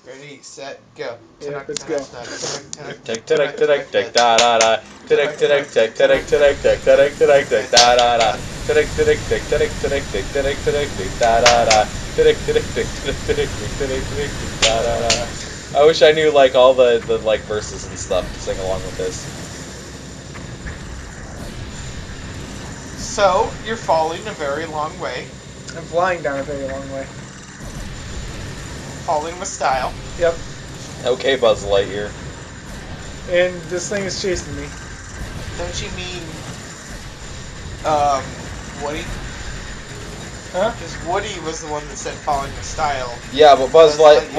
Ready, set, go. Yeah, let's go. Tick tick tick tick da da da. Tick tick tick tick tick tick tick tick tick tick da da da. Tick tick tick tick tick tick tick tick tick da da da. Tick tick tick tick tick tick tick da da da. I wish I knew like all the like verses and stuff to sing along with this. So you're falling a very long way. I'm flying down a very long way. Falling with style. Yep. Okay, Buzz Lightyear. And this thing is chasing me. Don't you mean, Woody? Huh? Because Woody was the one that said falling with style. Yeah, but Buzz Lightyear.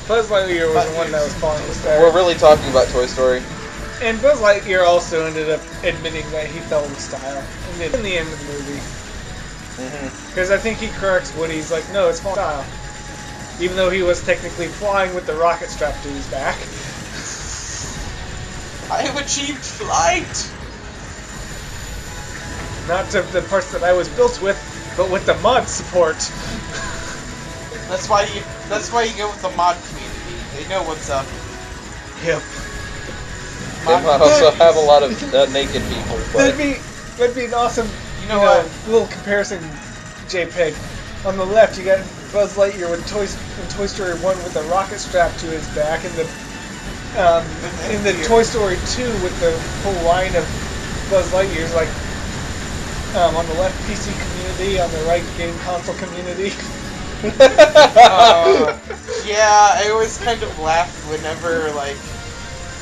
Buzz Lightyear was the one that was falling with style. We're really talking about Toy Story. And Buzz Lightyear also ended up admitting that he fell with style in the end of the movie. Because I think he corrects Woody. He's like, no, it's falling with style. Even though he was technically flying with the rocket strapped to his back. I have achieved flight! Not to the parts that I was built with, but with the mod support. That's why you go with the mod community. They know what's up. Yep. They might also have a lot of naked people. But That'd be an awesome, little comparison, JPEG. On the left, you got Buzz Lightyear with Toy Story 1 with a rocket strapped to his back, and in the Toy Story 2 with the whole line of Buzz Lightyears, like on the left PC community, on the right game console community. Yeah, I always kind of laugh whenever like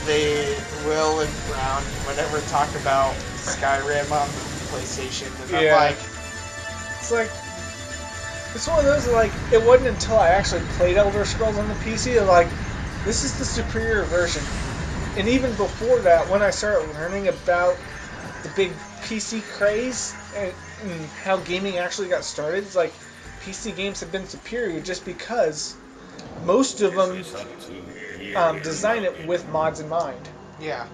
they Will and Brown whenever talk about Skyrim on the PlayStation, and I'm like, it's like. It's one of those, like, it wasn't until I actually played Elder Scrolls on the PC that, like, this is the superior version. And even before that, when I started learning about the big PC craze and how gaming actually got started, it's like, PC games have been superior just because most of them design it with mods in mind. Yeah.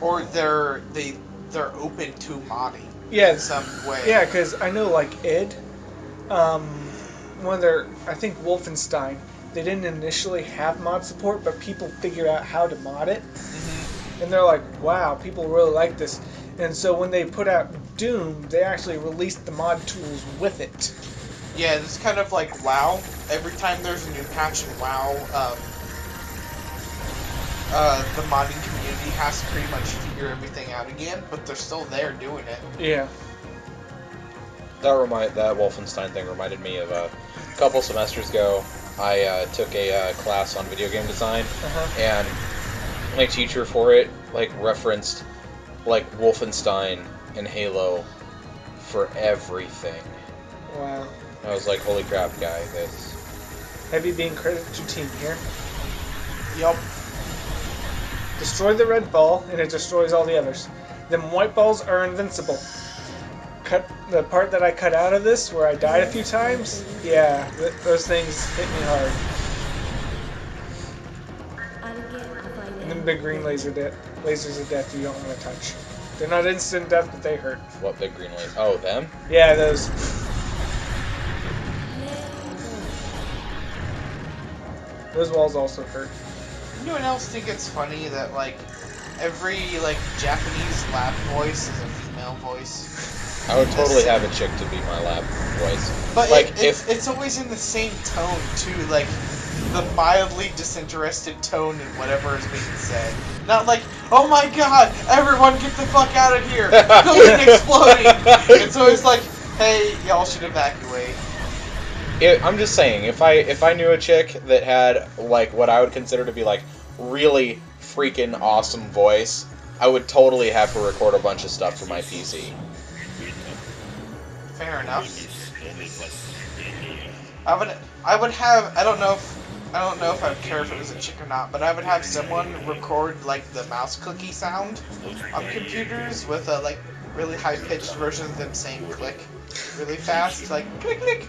Or they're open to modding. Yeah. In some way. Yeah, because I know, like, Ed... one of their, I think Wolfenstein, they didn't initially have mod support, but people figured out how to mod it. And they're like, wow, people really like this. And so when they put out Doom, they actually released the mod tools with it. Yeah, it's kind of like WoW. Every time there's a new patch in WoW, the modding community has to pretty much figure everything out again, but they're still there doing it. Yeah. That Wolfenstein thing reminded me of a couple semesters ago. I took a class on video game design, and my teacher for it like referenced like Wolfenstein and Halo for everything. Wow. I was like, holy crap, guy! That's Heavy being credited to team here. Yup. Destroy the red ball, and it destroys all the others. Them white balls are invincible. Cut the part that I cut out of this, where I died a few times. Yeah, those things hit me hard. And them big green lasers of death you don't want to touch. They're not instant death, but they hurt. what big green laser? Oh, them? Yeah, those. Those walls also hurt. Anyone else think it's funny that like every like Japanese lab voice is a female voice? I would totally have a chick to be my lab voice. But like it's always in the same tone too, like the mildly disinterested tone in whatever is being said. Not like, oh my god, everyone get the fuck out of here, building exploding. It's always like, hey, y'all should evacuate. I'm just saying, if I knew a chick that had like what I would consider to be like really freaking awesome voice, I would totally have her record a bunch of stuff for my PC. Fair enough. I would have, I don't know if I'd care if it was a chick or not, but I would have someone record like the mouse clicky sound on computers with a like really high pitched version of them saying click really fast, like click click.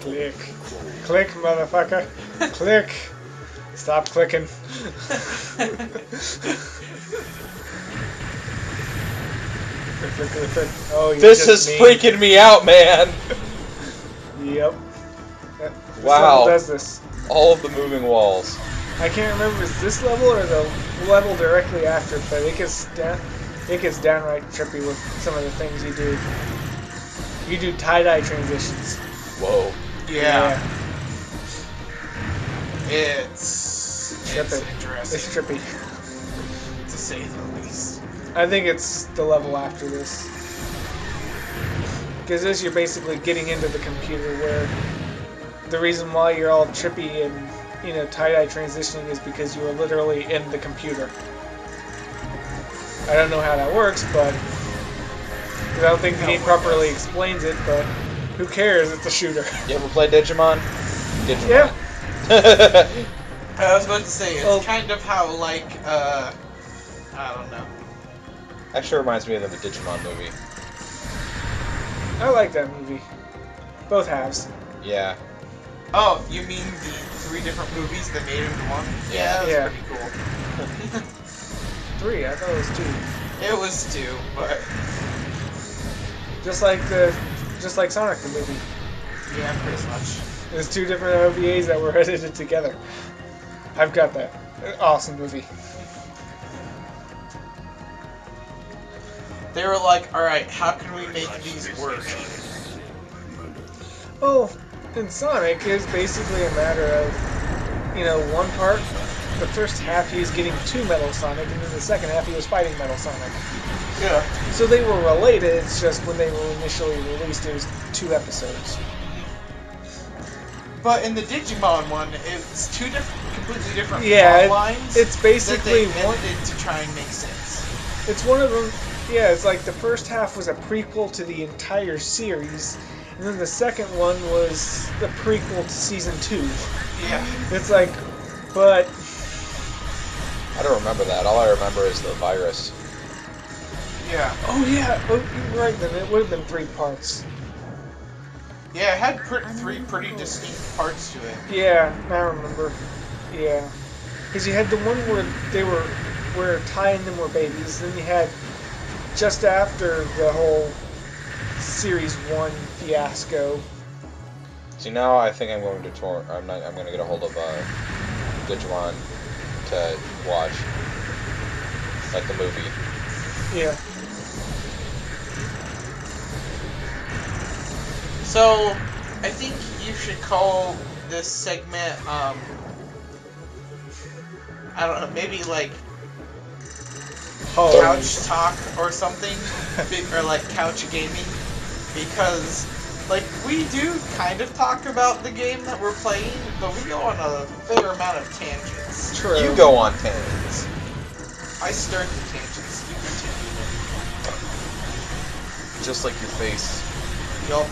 Click. Click, motherfucker. Click. Stop clicking. Oh, this is freaking me out, man. Yep. This Wow. level does this. All of the moving walls. I can't remember if it's this level or the level directly after, but it gets downright trippy with some of the things you do. You do tie-dye transitions. Whoa. Yeah. It's Trippy. interesting, It's trippy. to say the least. I think it's the level after this. Because this, you're basically getting into the computer where the reason why you're all trippy and, you know, tie-dye transitioning is because you are literally in the computer. I don't know how that works, but I don't think the game properly explains it, but who cares? It's a shooter. You ever play Digimon? Digimon. Yeah. I was about to say, it's Well- kind of how, like, I don't know. Actually reminds me of the Digimon movie. I like that movie. Both halves. Yeah. Oh, you mean the 3 different movies that made into one? Yeah. That was Yeah. pretty cool. 3, I thought it was 2. It was 2, but Just like Sonic the movie. yeah, pretty much. There's 2 different OVAs that were edited together. I've got that. Awesome movie. They were like, alright, how can we make these work? Well, in Sonic, it's basically a matter of, you know, one part, the first half he was getting to Metal Sonic, and then the second half he was fighting Metal Sonic. Yeah. So they were related, it's just when they were initially released, it was 2 episodes. But in the Digimon one, it's 2 completely different Yeah, plot lines it's basically that they one. edited to try and make sense. It's one of them. Yeah, it's like the first half was a prequel to the entire series, and then the second one was the prequel to season 2. Yeah. It's like, but I don't remember that. All I remember is the virus. Yeah. oh yeah, oh, you're right. Then it would have been 3 parts. Yeah, it had 3 pretty distinct parts to it. Yeah, I remember. Yeah, because you had the one where Ty and them were babies. Then you had just after the whole series 1 fiasco. See, now I think I'm going to I'm going to get a hold of Digimon to watch, like the movie. Yeah. So, I think you should call this segment, I don't know, maybe like Oh. couch talk or something, or like couch gaming, because like we do kind of talk about the game that we're playing, but we go on a fair amount of tangents. True. You go on tangents. I start the tangents, you continue. Just like your face. Yup.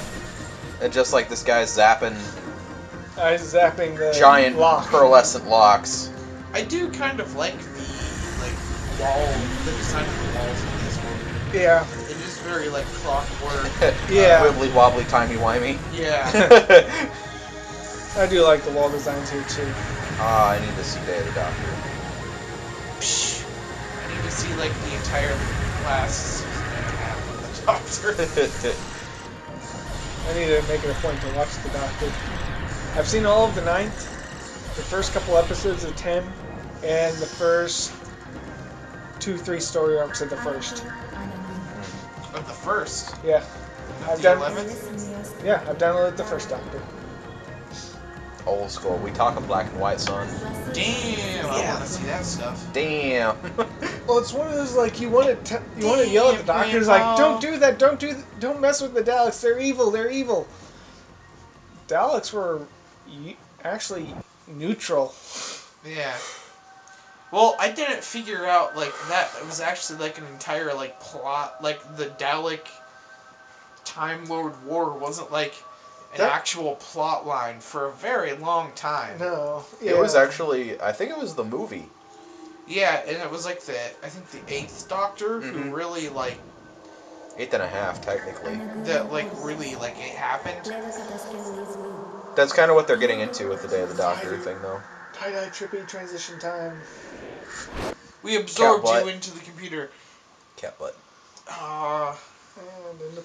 And just like this guy's zapping I was zapping the giant lock. pearlescent locks. I do kind of like the design of the walls in this one. Yeah. It is very like clockwork. Yeah. Wibbly wobbly timey wimey. Yeah. I do like the wall designs here too. I need to see Day of the Doctor. I need to see like the entire last season and a half of the Doctor. I need to make it a point to watch the Doctor. I've seen all of the 9th, the first couple episodes of 10, and the first 2-3 story arcs of the first. Of the first. Yeah. Of the 11th. Yeah, I've downloaded the first Doctor. Old school. We talking black and white, son. Damn, I want to see that stuff. Damn. Well, it's one of those like you want to yell at the Doctor. It's like, don't do that, don't mess with the Daleks. They're evil. They're evil. Daleks were actually neutral. Yeah. Well, I didn't figure out like that. It was actually like an entire like plot. Like the Dalek Time Lord War wasn't like an actual plot line for a very long time. No, yeah. It was actually, I think it was the movie. Yeah, and it was like I think the 8th Doctor who really like 8.5, technically. that like really like it happened. That's kind of what they're getting into with the Day of the Doctor thing, though. Tie-dye trippy transition time. We absorbed Cat butt. you into the computer. Cat butt. Ah. And in the